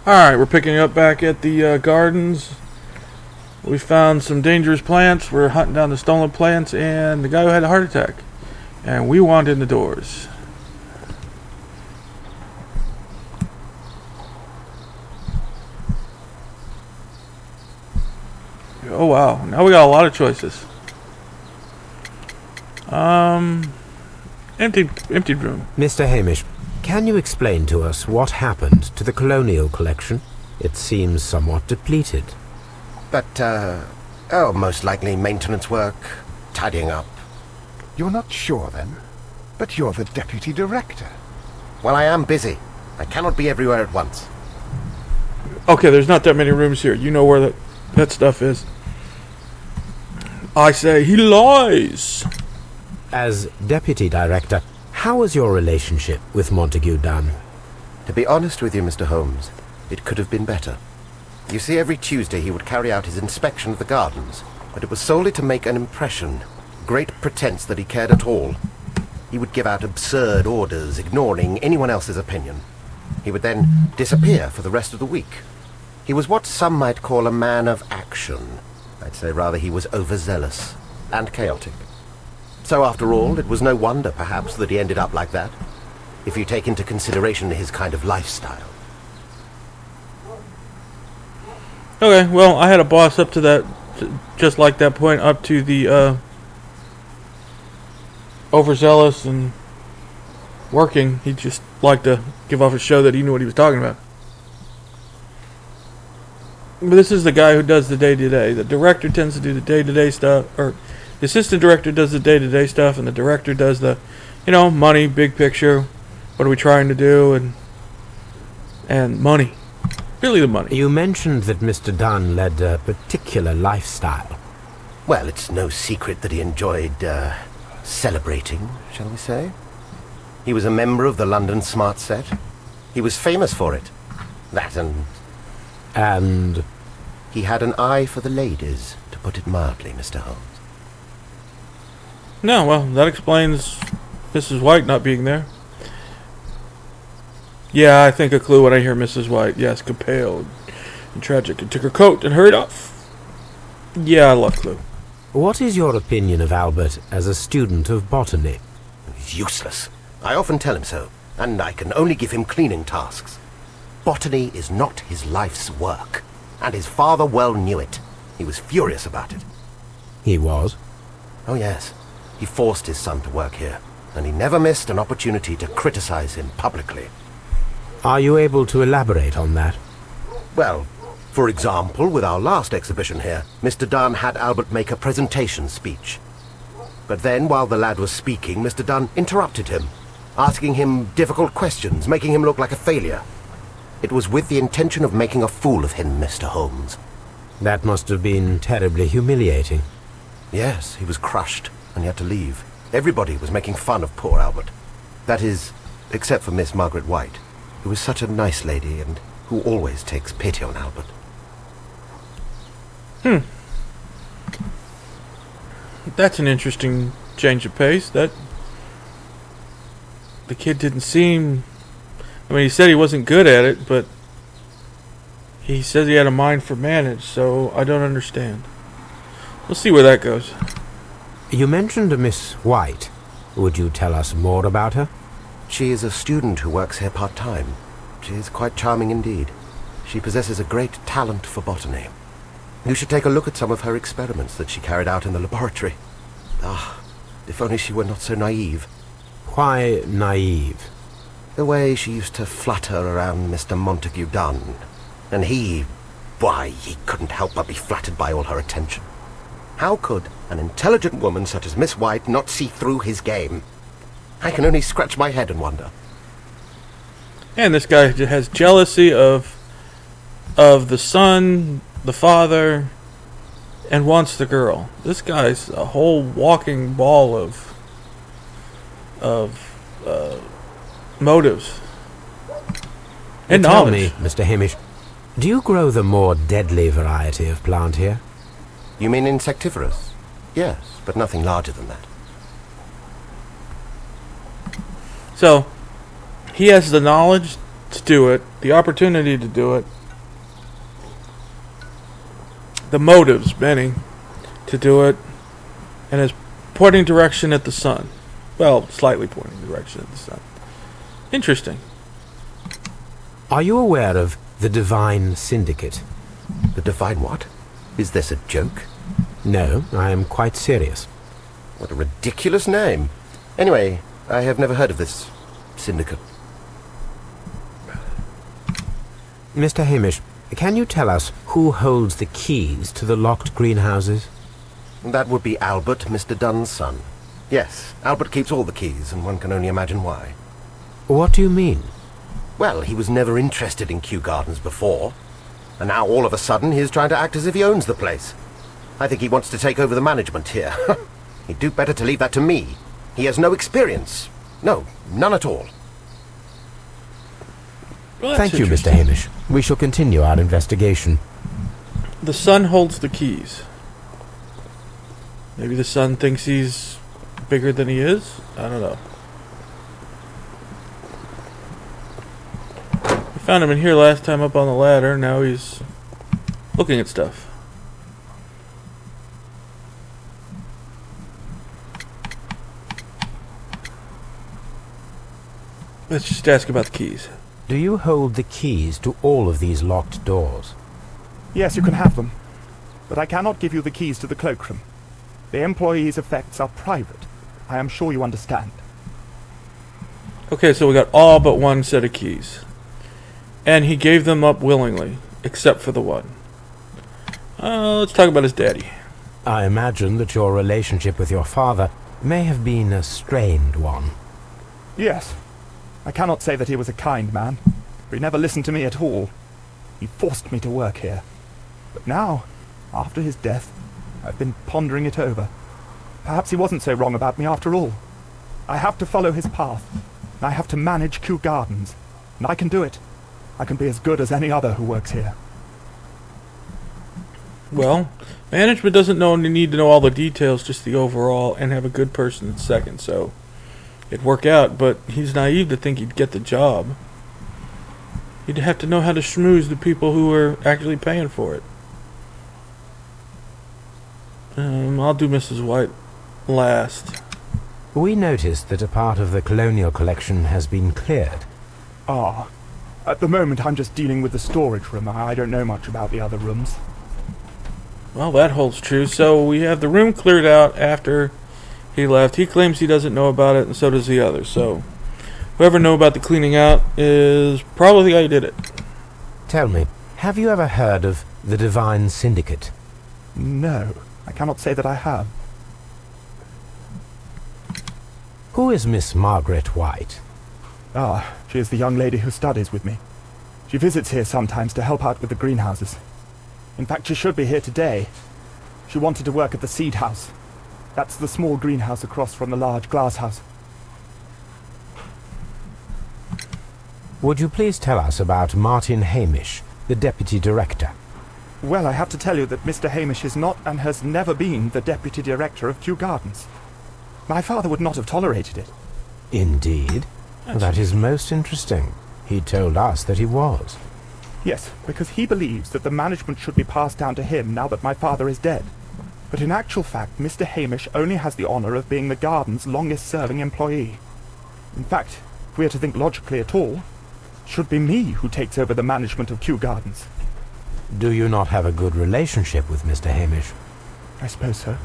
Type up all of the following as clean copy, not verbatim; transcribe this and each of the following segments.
Alright, we're picking up back at the gardens. We found some dangerous plants. We're hunting down the stolen plants and the guy who had a heart attack. And we want in the doors. Oh wow, now we got a lot of choices. Emptied room. Mr. Hamish, can you explain to us what happened to the colonial collection? It seems somewhat depleted. Most likely maintenance work, tidying up. You're not sure, then? But you're the deputy director. Well, I am busy. I cannot be everywhere at once. Okay, there's not that many rooms here. You know where that stuff is. I say he lies. As deputy director, how is your relationship with Montague Dunn? To be honest with you, Mr. Holmes, it could have been better. You see, every Tuesday he would carry out his inspection of the gardens, but it was solely to make an impression. Great pretense that he cared at all. He would give out absurd orders, ignoring anyone else's opinion. He would then disappear for the rest of the week. He was what some might call a man of action. I'd say rather he was overzealous and chaotic. So after all, it was no wonder, perhaps, that he ended up like that, if you take into consideration his kind of lifestyle. Okay, well, I had a boss up to that, just like that point, up to the overzealous and working. He just liked to give off a show that he knew what he was talking about. But this is the guy who does the day-to-day. The director tends to do the day-to-day stuff, or the assistant director does the day-to-day stuff, and the director does the, money, big picture. What are we trying to do, and money. Really the money. You mentioned that Mr. Dunn led a particular lifestyle. Well, it's no secret that he enjoyed, celebrating, shall we say? He was a member of the London Smart Set. He was famous for it. That And he had an eye for the ladies, to put it mildly, Mr. Holmes. No, well, that explains Mrs. White not being there. Yeah, I think a clue when I hear Mrs. White. Yes, pale and tragic, and took her coat and hurried off. Yeah, I love Clue. what is your opinion of Albert as a student of botany? He's useless. I often tell him so, and I can only give him cleaning tasks. Botany is not his life's work, and his father well knew it. He was furious about it. He was? Oh yes, he forced his son to work here, and he never missed an opportunity to criticize him publicly. Are you able to elaborate on that? Well, for example, with our last exhibition here, Mr. Dunn had Albert make a presentation speech. But then, while the lad was speaking, Mr. Dunn interrupted him, asking him difficult questions, making him look like a failure. It was with the intention of making a fool of him, Mr. Holmes. That must have been terribly humiliating. Yes, he was crushed, and he had to leave. Everybody was making fun of poor Albert. That is, except for Miss Margaret White, who is such a nice lady and who always takes pity on Albert. That's an interesting change of pace. That the kid didn't seem... I mean, he said he wasn't good at it, but he says he had a mind for manage, so I don't understand. We'll see where that goes. You mentioned a Miss White. Would you tell us more about her? She is a student who works here part-time. She is quite charming indeed. She possesses a great talent for botany. You should take a look at some of her experiments that she carried out in the laboratory. Ah, if only she were not so naive. Why naive? The way she used to flutter around Mr. Montague Dunn. And he couldn't help but be flattered by all her attention. How could an intelligent woman such as Miss White not see through his game? I can only scratch my head and wonder. And this guy has jealousy of the son, the father, and wants the girl. This guy's a whole walking ball of motives and Tell knowledge. me, Mr. Hamish, do you grow the more deadly variety of plant here? You mean insectivorous? Yes, but nothing larger than that. So, he has the knowledge to do it, the opportunity to do it, the motives, Benny, to do it, and is pointing direction at the sun. Well, slightly pointing direction at the sun. Interesting. Are you aware of the Divine Syndicate? The Divine what? Is this a joke? No, I am quite serious. What a ridiculous name. Anyway, I have never heard of this syndicate. Mr. Hamish, can you tell us who holds the keys to the locked greenhouses? That would be Albert, Mr. Dunn's son. Yes, Albert keeps all the keys, and one can only imagine why. What do you mean? Well, he was never interested in Kew Gardens before, and now all of a sudden he's trying to act as if he owns the place. I think he wants to take over the management here. He'd do better to leave that to me. He has no experience. No, none at all. Well, that's Thank you, Mr. interesting. Hamish. We shall continue our investigation. The sun holds the keys. Maybe the sun thinks he's bigger than he is? I don't know. I found him in here last time up on the ladder. Now he's looking at stuff. Let's just ask about the keys. Do you hold the keys to all of these locked doors? Yes, you can have them. But I cannot give you the keys to the cloakroom. The employees' effects are private. I am sure you understand. Okay, so we got all but one set of keys. And he gave them up willingly, except for the one. Let's talk about his daddy. I imagine that your relationship with your father may have been a strained one. Yes. I cannot say that he was a kind man, for he never listened to me at all. He forced me to work here. But now, after his death, I've been pondering it over. Perhaps he wasn't so wrong about me after all. I have to follow his path. And I have to manage Kew Gardens. And I can do it. I can be as good as any other who works here. Well, management doesn't need to know all the details, just the overall, and have a good person at second, so it'd work out, but he's naive to think he'd get the job. He'd have to know how to schmooze the people who are actually paying for it. I'll do Mrs. White last. We noticed that a part of the colonial collection has been cleared. Ah. At the moment I'm just dealing with the storage room. I don't know much about the other rooms. Well, that holds true. So we have the room cleared out after he left. He claims he doesn't know about it, and so does the others. So whoever knew about the cleaning out is probably the guy who did it. Tell me, have you ever heard of the Divine Syndicate? No, I cannot say that I have. Who is Miss Margaret White? Ah, she is the young lady who studies with me. She visits here sometimes to help out with the greenhouses. In fact, she should be here today. She wanted to work at the seed house. That's the small greenhouse across from the large glass house. Would you please tell us about Martin Hamish, the deputy director? Well, I have to tell you that Mr. Hamish is not and has never been the deputy director of Kew Gardens. My father would not have tolerated it. Indeed? That is most interesting. He told us that he was. Yes, because he believes that the management should be passed down to him now that my father is dead. But in actual fact, Mr. Hamish only has the honour of being the garden's longest-serving employee. In fact, if we are to think logically at all, it should be me who takes over the management of Kew Gardens. Do you not have a good relationship with Mr. Hamish? I suppose so.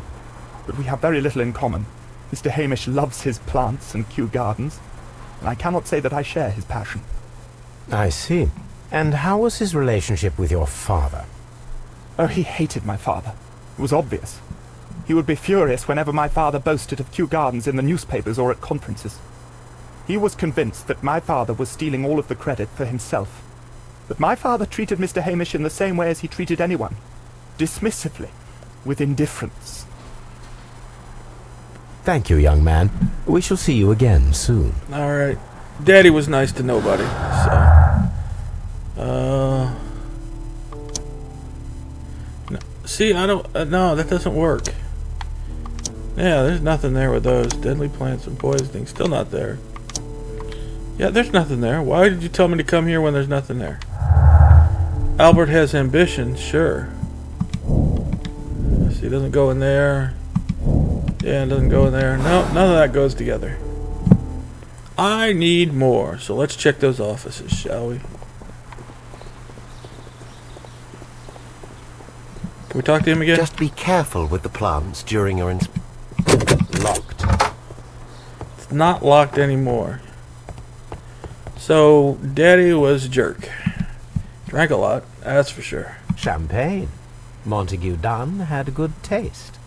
But we have very little in common. Mr. Hamish loves his plants and Kew Gardens, and I cannot say that I share his passion. I see. And how was his relationship with your father? Oh, he hated my father. It was obvious. He would be furious whenever my father boasted of Kew Gardens in the newspapers or at conferences. He was convinced that my father was stealing all of the credit for himself. But my father treated Mr. Hamish in the same way as he treated anyone. Dismissively. With indifference. Thank you, young man. We shall see you again soon. Alright. Daddy was nice to nobody, so... No. See, I don't... no, that doesn't work. Yeah, there's nothing there with those. Deadly plants and poisoning. Still not there. Yeah, there's nothing there. Why did you tell me to come here when there's nothing there? Albert has ambition, sure. See, it doesn't go in there. Yeah, it doesn't go in there. No, none of that goes together. I need more. So let's check those offices, shall we? Can we talk to him again? Just be careful with the plants during your Locked. It's not locked anymore. So, Daddy was a jerk. Drank a lot, that's for sure. Champagne. Montague Dunn had good taste.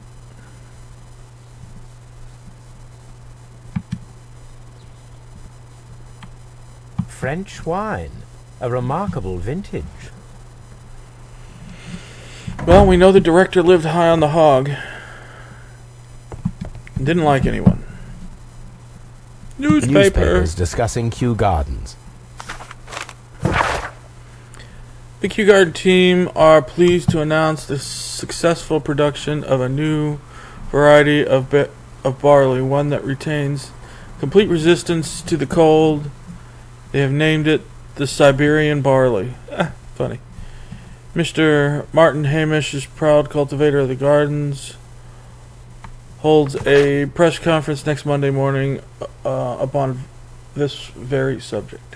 French wine. A remarkable vintage. Well, we know the director lived high on the hog. Didn't like anyone. Newspaper. Newspapers discussing Kew Gardens. The Kew Garden team are pleased to announce the successful production of a new variety of barley, one that retains complete resistance to the cold. They have named it the Siberian barley. Funny. Mr. Martin Hamish is proud cultivator of the gardens. Holds a press conference next Monday morning upon this very subject.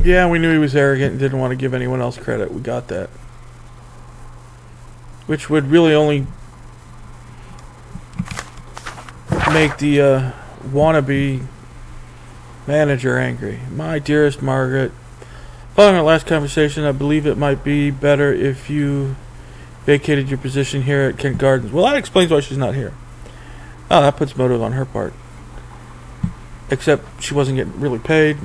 Yeah, we knew he was arrogant and didn't want to give anyone else credit. We got that. Which would really only make the wannabe manager angry. My dearest Margaret, following our last conversation, I believe it might be better if you vacated your position here at Kent Gardens. Well, that explains why she's not here. Oh, that puts motive on her part. Except she wasn't getting really paid.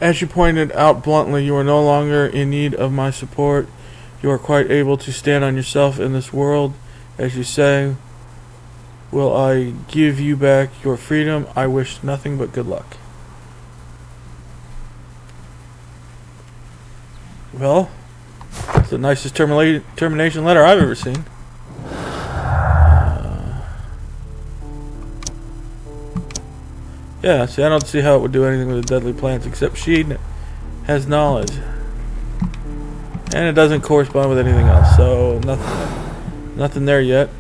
As you pointed out bluntly, you are no longer in need of my support. You are quite able to stand on yourself in this world, as you say. Will I give you back your freedom? I wish nothing but good luck. Well, it's the nicest termination letter I've ever seen. Yeah, see, I don't see how it would do anything with the deadly plants, except she has knowledge. And it doesn't correspond with anything else, so nothing there yet.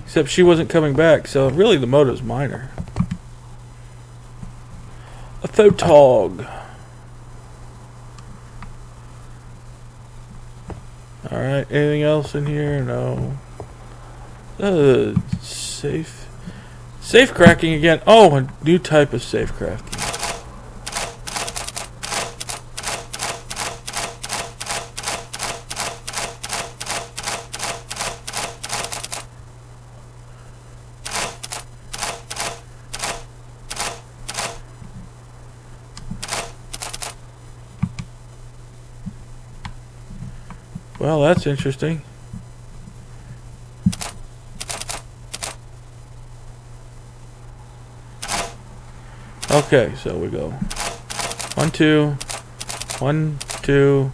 Except she wasn't coming back, so really the motive's minor. A photog. Alright, anything else in here? No. Safe. Safe cracking again. Oh, a new type of safe crafting. Well, that's interesting. Okay, so we go 1, 2, 1, 2.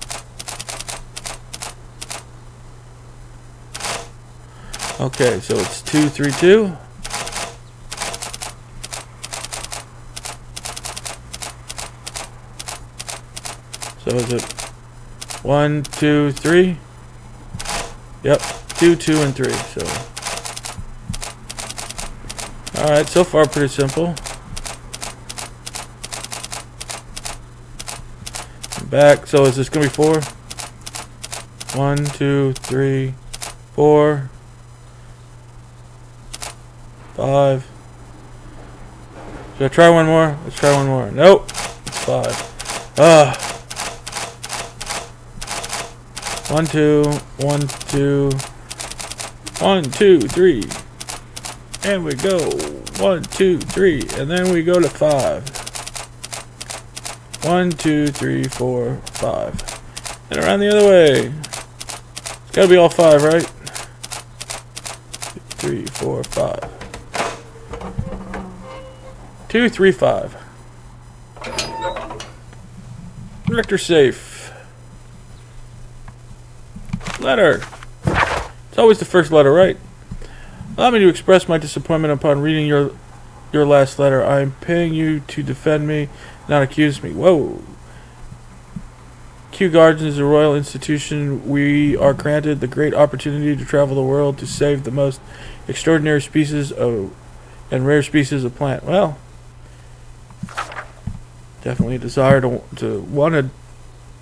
Okay, so it's 2, 3, 2. So is it 1, 2, 3? Yep, 2, 2, and 3. So, all right, so far pretty simple. Back. So is this gonna be 4? 1, 2, 3, 4, 5. Should I try one more? Let's try one more. Nope. It's 5. 1, 2, 1, 2, 1, 2, 3, and we go 1, 2, 3, and then we go to 5. 1, 2, 3, 4, 5, and around the other way. It's gotta be all 5, right? 3, 4, 5. 2, 3, 5. Director safe. Letter. It's always the first letter, right? Allow me to express my disappointment upon reading your your last letter. I am paying you to defend me, not accuse me. Whoa. Kew Gardens is a royal institution. We are granted the great opportunity to travel the world to save the most extraordinary species of and rare species of plant. Well, definitely a desire to want to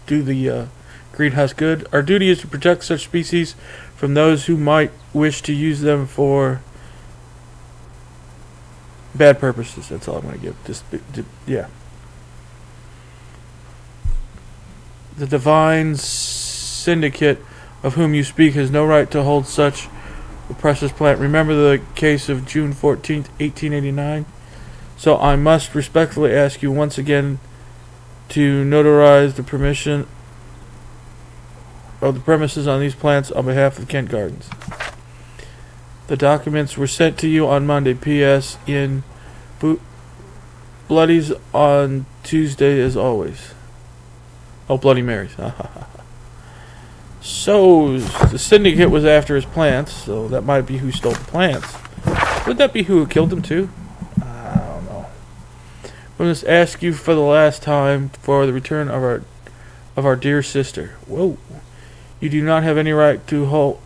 do the greenhouse good. Our duty is to protect such species from those who might wish to use them for bad purposes. That's all I'm going to give. Yeah. The divine syndicate of whom you speak has no right to hold such a precious plant. Remember the case of June 14th, 1889? So I must respectfully ask you once again to notarize the permission of the premises on these plants on behalf of Kent Gardens. The documents were sent to you on Monday. P.S. in Bloodies on Tuesday as always. Oh, Bloody Marys. So, the syndicate was after his plants, so that might be who stole the plants. Would that be who killed them too? I don't know. We must ask you for the last time for the return of our dear sister. Whoa. You do not have any right to hold...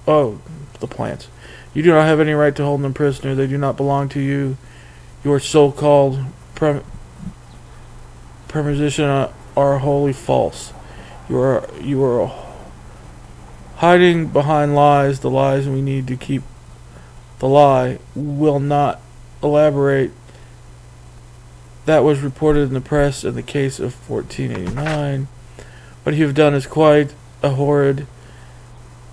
Oh, the plants. You do not have any right to hold them prisoner. They do not belong to you. Your so-called premonition are wholly false. You are hiding behind lies. The lies we need to keep. The lie will not elaborate. That was reported in the press in the case of 1489. What you have done is quite a horrid.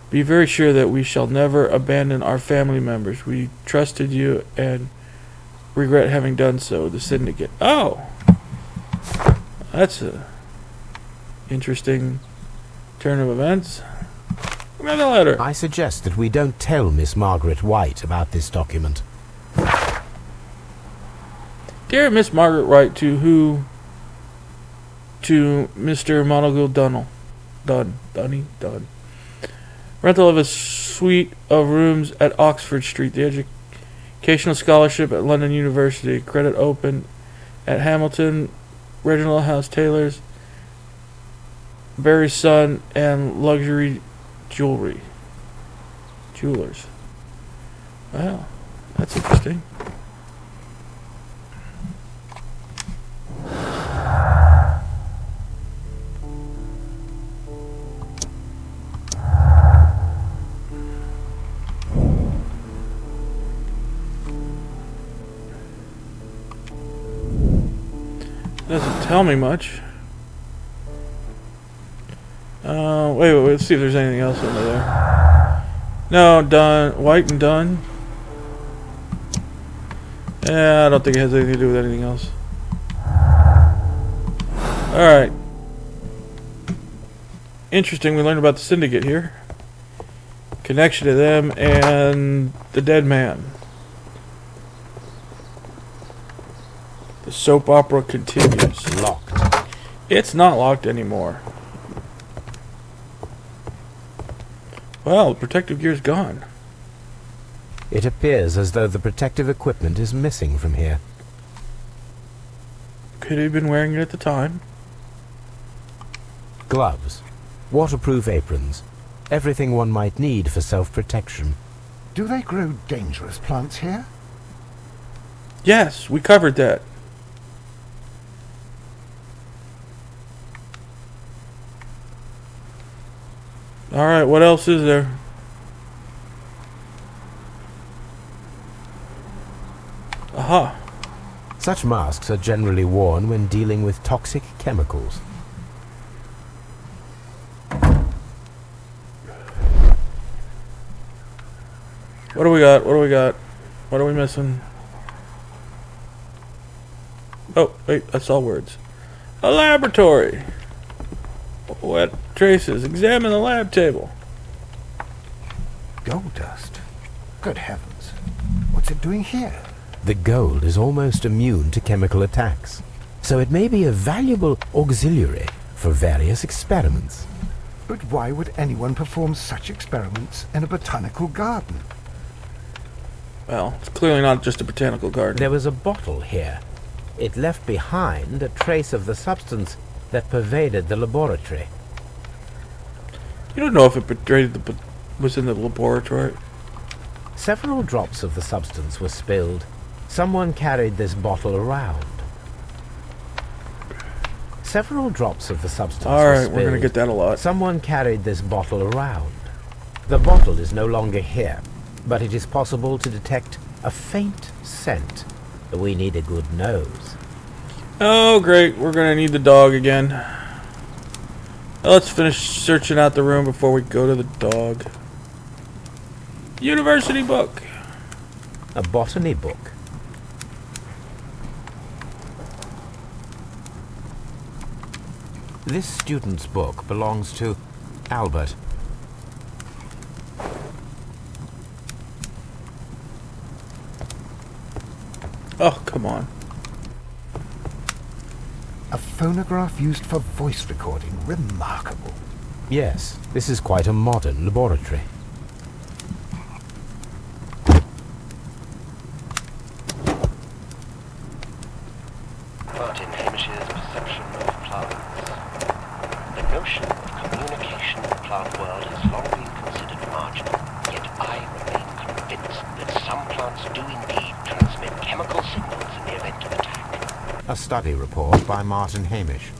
Be very sure that we shall never abandon our family members. We trusted you and regret having done so. The syndicate. Oh, that's a interesting turn of events. Another letter. I suggest that we don't tell Miss Margaret White about this document. Dear Miss Margaret White, to who? To Mr. Monogle Dunn. Rental of a suite of rooms at Oxford Street. The educational scholarship at London University. Credit open at Hamilton, Reginald House Taylor's, Barry's Son, and luxury jewelers. Wow, that's interesting. Doesn't tell me much. Wait, let's see if there's anything else under there. No, Dunn, White and Dunn. Yeah, I don't think it has anything to do with anything else. Alright. Interesting, we learned about the syndicate here. Connection to them and the dead man. The soap opera continues. Locked. It's not locked anymore. Well, the protective gear's gone. It appears as though the protective equipment is missing from here. Could he have been wearing it at the time? Gloves, waterproof aprons, everything one might need for self-protection. Do they grow dangerous plants here? Yes, we covered that. Alright, what else is there? Aha. Such masks are generally worn when dealing with toxic chemicals. What do we got? What do we got? What are we missing? Oh, wait, I saw words. A laboratory. Wet traces. Examine the lab table. Gold dust. Good heavens. What's it doing here? The gold is almost immune to chemical attacks, so it may be a valuable auxiliary for various experiments. But why would anyone perform such experiments in a botanical garden? Well, it's clearly not just a botanical garden. There was a bottle here. It left behind a trace of the substance that pervaded the laboratory. You don't know if it was in the laboratory. Several drops of the substance were spilled. Someone carried this bottle around. Several drops of the substance were Alright, spilled. we're going to get that a lot. Someone carried this bottle around. The bottle is no longer here, but it is possible to detect a faint scent. We need a good nose. Oh, great. We're going to need the dog again. Let's finish searching out the room before we go to the dog. University book. A botany book. This student's book belongs to Albert. Oh, come on. A phonograph used for voice recording. Remarkable. Yes, this is quite a modern laboratory. Martin Hamish's perception of plants. The notion of communication in the plant world has long been considered marginal, yet I remain convinced that some plants do indeed transmit chemical signals in the event of attack. A study report by Martin Hamish.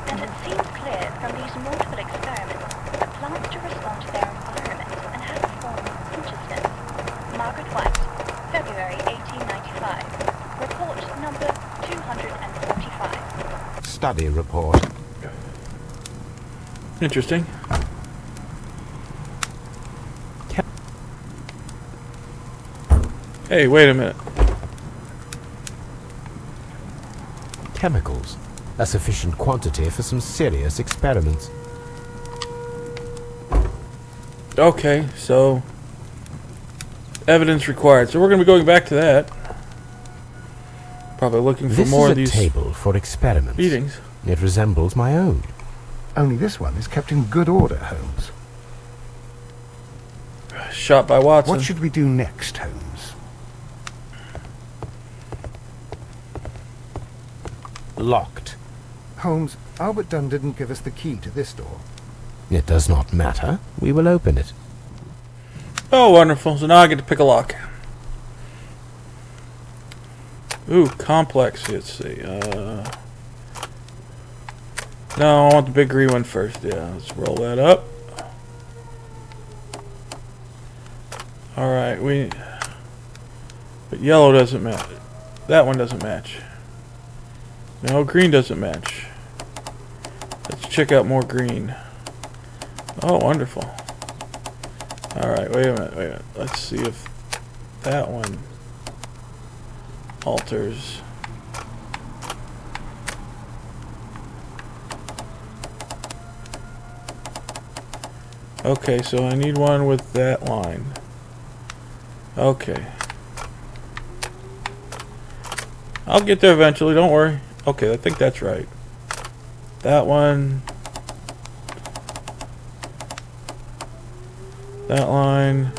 And it seems clear from these multiple experiments that plants do respond to their environment and have a form of consciousness. Margaret White, February 1895. Report number 245. Study report. Interesting. Hey, wait a minute. Chemicals. A sufficient quantity for some serious experiments. Okay, so evidence required. So we're going to be going back to that. Probably looking for This more is of a these table for experiments. meetings. It resembles my own. Only this one is kept in good order, Holmes. Shot by Watson. What should we do next, Holmes? Locked. Holmes, Albert Dunn didn't give us the key to this door. It does not matter. We will open it. Oh, wonderful. So now I get to pick a lock. Ooh, complex. Let's see. No, I want the big green one first. Yeah, let's roll that up. Alright, but yellow doesn't match. That one doesn't match. No, green doesn't match. Let's check out more green. Oh, wonderful. Alright, wait a minute. Let's see if that one alters. Okay, so I need one with that line. Okay. I'll get there eventually, don't worry. Okay, I think that's right. That one. That line.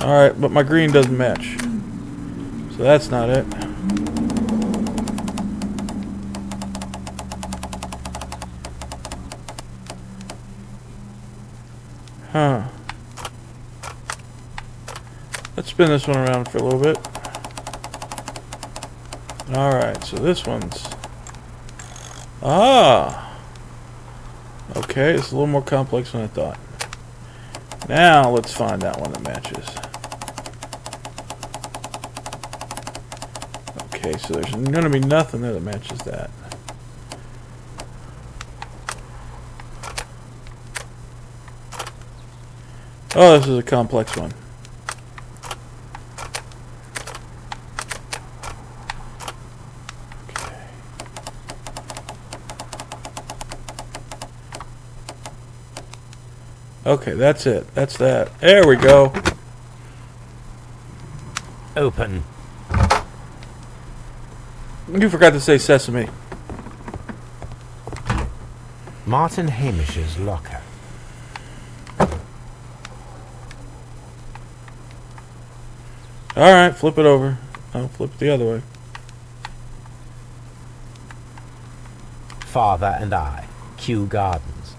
Alright, but my green doesn't match. So that's not it. Huh. Let's spin this one around for a little bit. Alright, so this one's... Ah! Okay, it's a little more complex than I thought. Now, let's find that one that matches. Okay, so there's going to be nothing there that matches that. Oh, this is a complex one. Okay, that's it. That's that. There we go. Open. You forgot to say sesame. Martin Hamish's locker. Alright, flip it over. I'll flip it the other way. Father and I, Kew Gardens.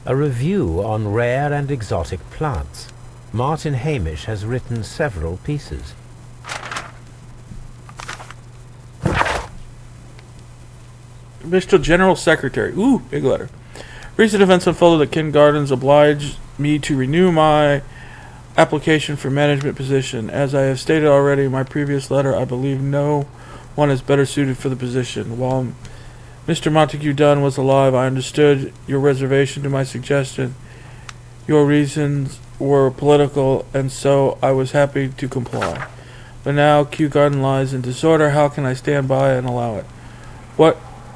A review on rare and exotic plants. Martin Hamish has written several pieces. Mr. General Secretary. Ooh, big letter. Recent events unfolded at Ken Gardens obliged me to renew my application for management position. As I have stated already in my previous letter, I believe no one is better suited for the position. While Mr. Montague Dunn was alive, I understood your reservation to my suggestion. Your reasons were political, and so I was happy to comply. But now Kew Garden lies in disorder. How can I stand by and allow it?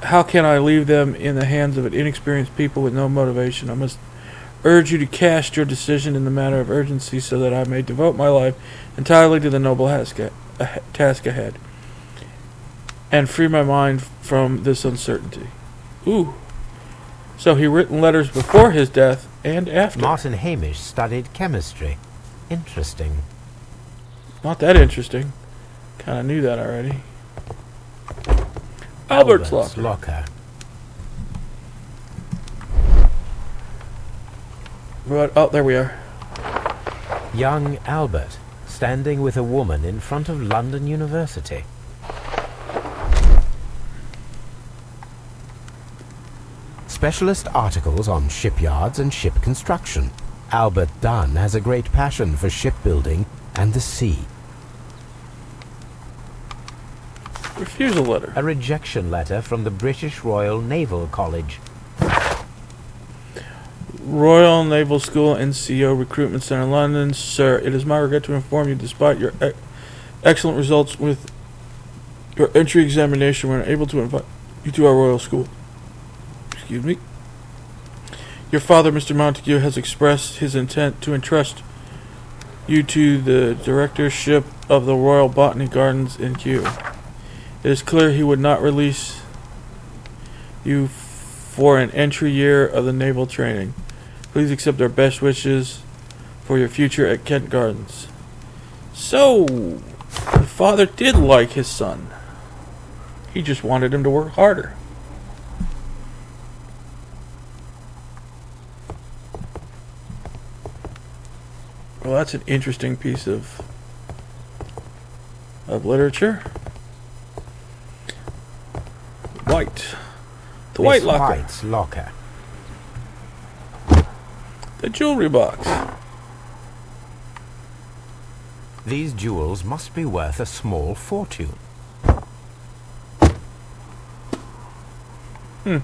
How can I leave them in the hands of an inexperienced people with no motivation? I must urge you to cast your decision in the matter of urgency so that I may devote my life entirely to the noble task ahead and free my mind from this uncertainty. Ooh. So he written letters before his death and after. Martin Hamish studied chemistry. Interesting. Not that interesting. Kind of knew that already. Albert's locker. Right, oh, there we are. Young Albert, standing with a woman in front of London University. Specialist articles on shipyards and ship construction. Albert Dunn has a great passion for shipbuilding and the sea. Refusal letter. A rejection letter from the British Royal Naval College. Royal Naval School NCO Recruitment Center, London. Sir, it is my regret to inform you, despite your excellent results with your entry examination, we're unable to invite you to our Royal School. Excuse me. Your father, Mr. Montague, has expressed his intent to entrust you to the directorship of the Royal Botany Gardens in Kew. It is clear he would not release you for an entry year of the naval training. Please accept our best wishes for your future at Kent Gardens. So, the father did like his son. He just wanted him to work harder. Well, that's an interesting piece of literature. White. The White Miss Locker. White's locker. The jewelry box. These jewels must be worth a small fortune. A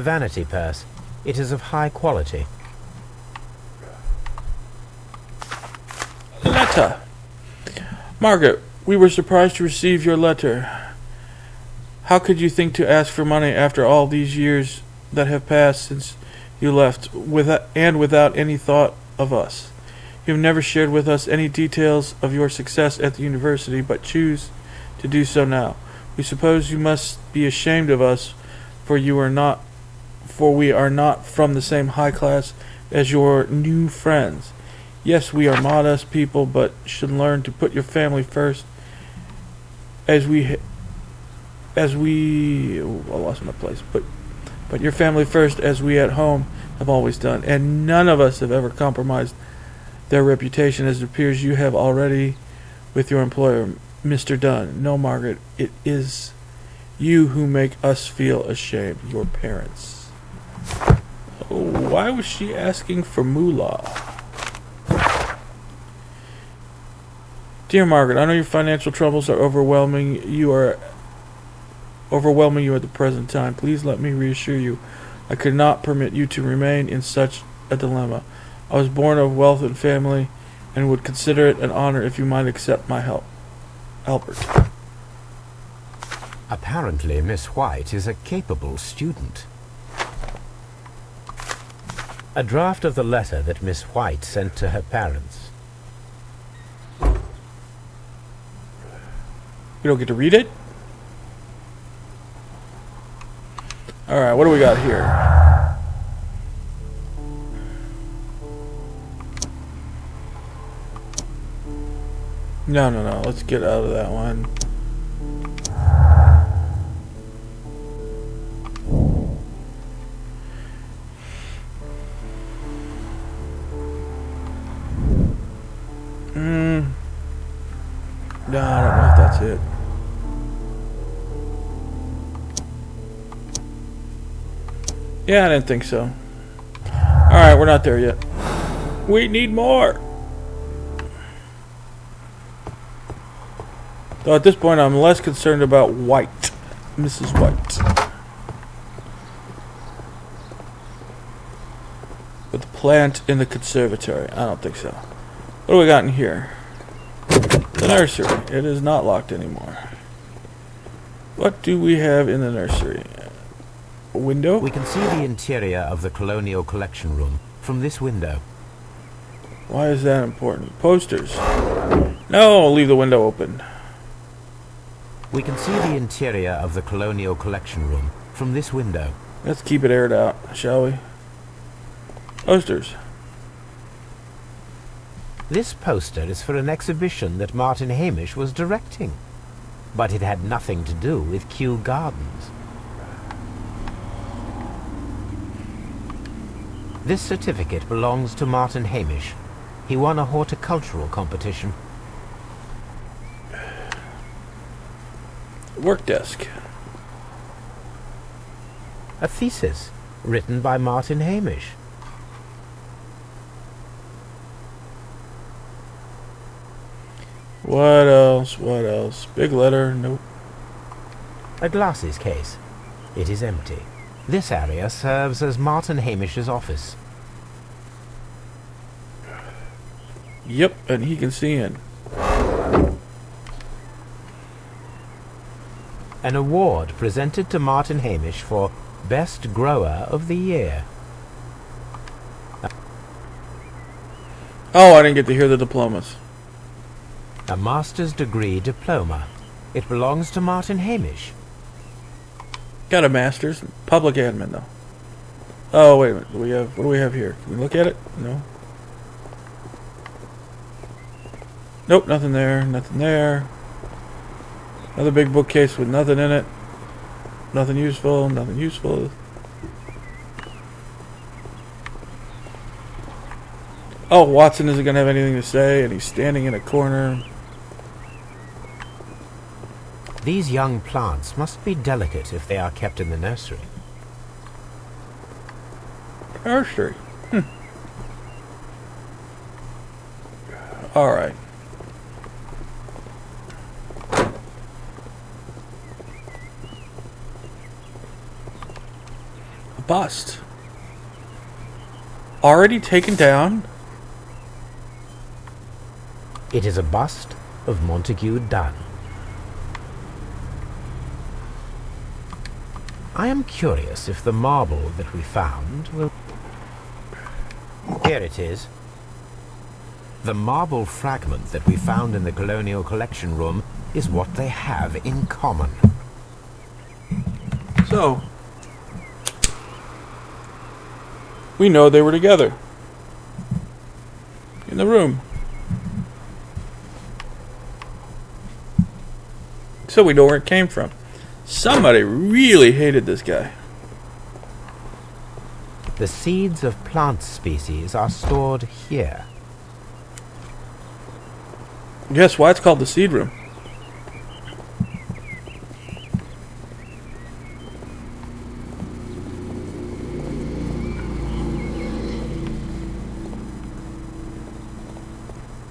vanity purse. It is of high quality. Letter. Margaret, we were surprised to receive your letter. How could you think to ask for money after all these years that have passed since you left, without any thought of us? You have never shared with us any details of your success at the university, but choose to do so now. We suppose you must be ashamed of us, for we are not from the same high class as your new friends. Yes, we are modest people, but should learn to put your family first, as we I lost my place, but your family first, as we at home have always done, and none of us have ever compromised their reputation, as it appears you have already with your employer, Mr. Dunn. No, Margaret, it is you who make us feel ashamed, your parents. Oh, why was she asking for moolah? Dear Margaret, I know your financial troubles are overwhelming you at the present time. Please let me reassure you, I could not permit you to remain in such a dilemma. I was born of wealth and family, and would consider it an honor if you might accept my help. Albert. Apparently, Miss White is a capable student. A draft of the letter that Miss White sent to her parents. You don't get to read it? Alright, what do we got here? No, no, no. Let's get out of that one. No, I don't know if that's it. Yeah, I didn't think so. Alright, we're not there yet. We need more! Though at this point I'm less concerned about White. Mrs. White. With the plant in the conservatory. I don't think so. What do we got in here? The nursery. It is not locked anymore. What do we have in the nursery? A window? We can see the interior of the Colonial Collection Room from this window. Why is that important? Posters. No, leave the window open. We can see the interior of the Colonial Collection Room from this window. Let's keep it aired out, shall we? Posters. This poster is for an exhibition that Martin Hamish was directing, but it had nothing to do with Kew Gardens. This certificate belongs to Martin Hamish. He won a horticultural competition. Work desk. A thesis written by Martin Hamish. What else? What else? Big letter? Nope. A glasses case. It is empty. This area serves as Martin Hamish's office. Yep, and he can see in. An award presented to Martin Hamish for Best Grower of the Year. Oh, I didn't get to hear the diplomas. A master's degree diploma. It belongs to Martin Hamish. Got a master's. Public admin, though. Oh, wait a minute. What do we have here? Can we look at it? No. Nope, nothing there. Nothing there. Another big bookcase with nothing in it. Nothing useful. Nothing useful. Oh, Watson isn't going to have anything to say, and he's standing in a corner. These young plants must be delicate if they are kept in the nursery. Nursery. All right. A bust. Already taken down? It is a bust of Montague Dunn. I am curious if the marble that we found will... Here it is. The marble fragment that we found in the Colonial Collection Room is what they have in common. So, we know they were together. In the room. So we know where it came from. Somebody really hated this guy. The seeds of plant species are stored here. Guess why it's called the seed room.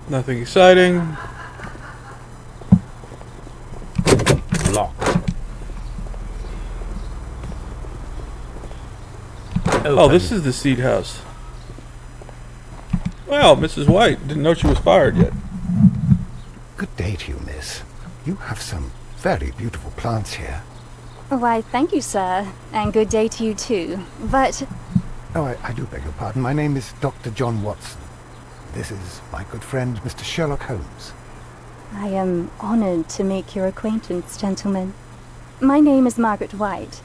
Nothing exciting. Locked. Oh, this is the seed house. Well, Mrs. White didn't know she was fired yet. Good day to you, miss. You have some very beautiful plants here. Why, thank you, sir. And good day to you, too. But... Oh, I do beg your pardon. My name is Dr. John Watson. This is my good friend, Mr. Sherlock Holmes. I am honored to make your acquaintance, gentlemen. My name is Margaret White.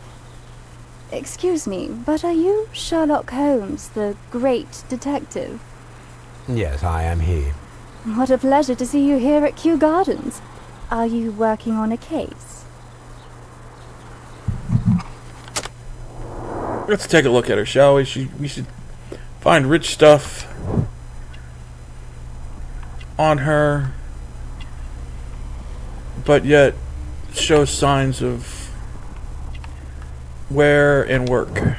Excuse me, but are you Sherlock Holmes, the great detective? Yes, I am he. What a pleasure to see you here at Kew Gardens. Are you working on a case? Let's take a look at her, shall we? We should find rich stuff on her, but yet show signs of wear and work.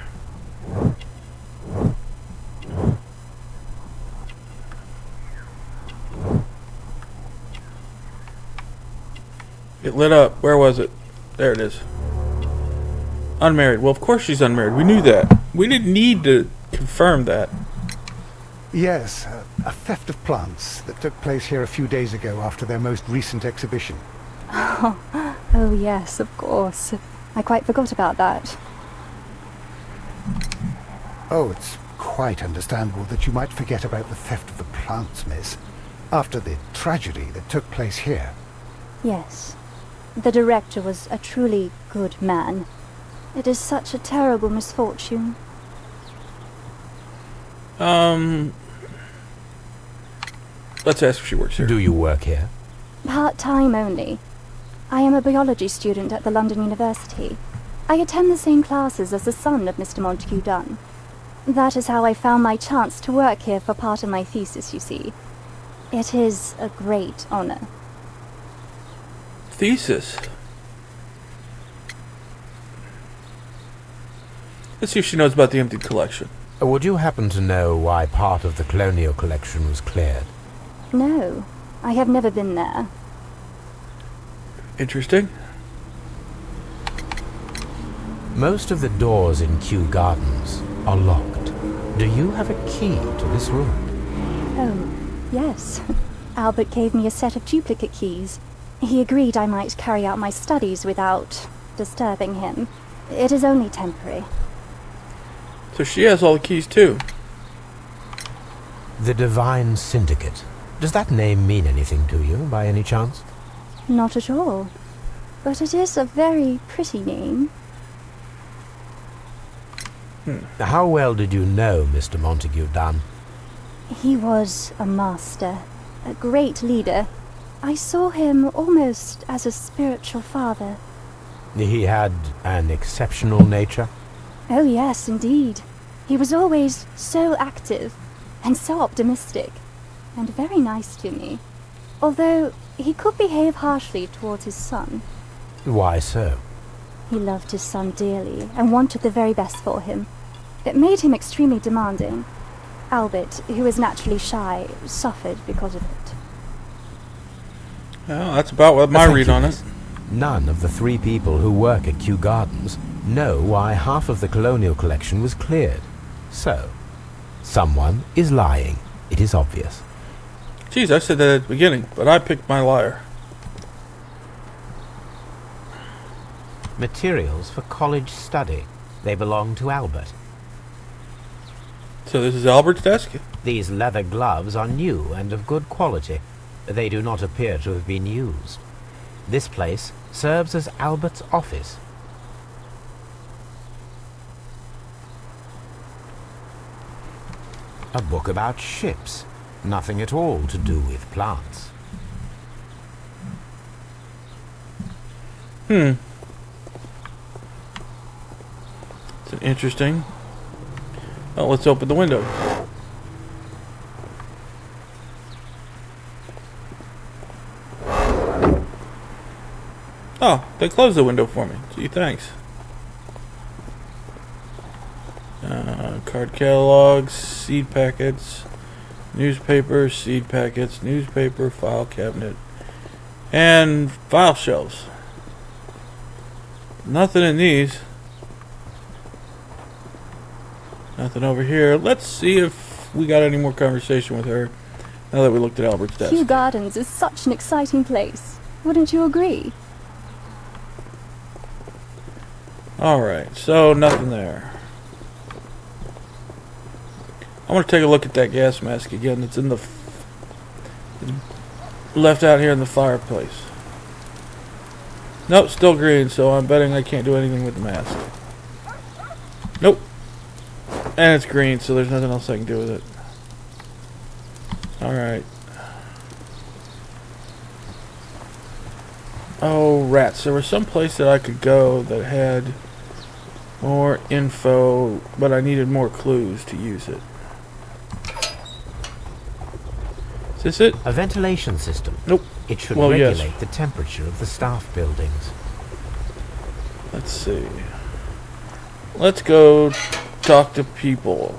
It lit up. Where was it? There it is. Unmarried. Well, of course she's unmarried. We knew that. We didn't need to confirm that. Yes, a theft of plants that took place here a few days ago after their most recent exhibition. Oh yes, of course. I quite forgot about that. Oh, it's quite understandable that you might forget about the theft of the plants, miss, after the tragedy that took place here. Yes. The director was a truly good man. It is such a terrible misfortune. Let's ask if she works here. Do you work here? Part-time only. I am a biology student at the London University. I attend the same classes as the son of Mr. Montague Dunn. That is how I found my chance to work here for part of my thesis, you see. It is a great honor. Thesis. Let's see if she knows about the emptied collection. Would you happen to know why part of the colonial collection was cleared? No, I have never been there. Interesting. Most of the doors in Kew Gardens are locked. Do you have a key to this room? Oh, yes. Albert gave me a set of duplicate keys. He agreed I might carry out my studies without disturbing him. It is only temporary. So she has all the keys too. The Divine Syndicate. Does that name mean anything to you, by any chance? Not at all. But it is a very pretty name. How well did you know Mr. Montague Dunn? He was a master, a great leader. I saw him almost as a spiritual father. He had an exceptional nature? Oh yes, indeed. He was always so active and so optimistic and very nice to me. Although he could behave harshly towards his son. Why so? He loved his son dearly and wanted the very best for him. It made him extremely demanding. Albert, who is naturally shy, suffered because of it. Well, that's about what my Thank read you, on miss. it. None of the 3 people who work at Kew Gardens know why half of the colonial collection was cleared. So, someone is lying. It is obvious. Geez, I said that at the beginning, but I picked my liar. Materials for college study. They belong to Albert. So this is Albert's desk? These leather gloves are new and of good quality. They do not appear to have been used. This place serves as Albert's office. A book about ships. Nothing at all to do with plants. It's interesting. Oh, let's open the window. Oh, they closed the window for me. Gee, thanks. Card catalogs, seed packets, newspaper, seed packets, newspaper, file cabinet, and file shelves. Nothing in these. Nothing over here. Let's see if we got any more conversation with her now that we looked at Albert's desk. Kew Gardens is such an exciting place. Wouldn't you agree? Alright, so nothing there. I want to take a look at that gas mask again. It's in the left out here in the fireplace. Nope, still green, so I'm betting I can't do anything with the mask. And it's green, so there's nothing else I can do with it. Alright. Oh, rats. There was some place that I could go that had more info, but I needed more clues to use it. Is this it? A ventilation system. Nope. It should Well, yes. regulate the temperature of the staff buildings. Let's see. Let's go talk to people.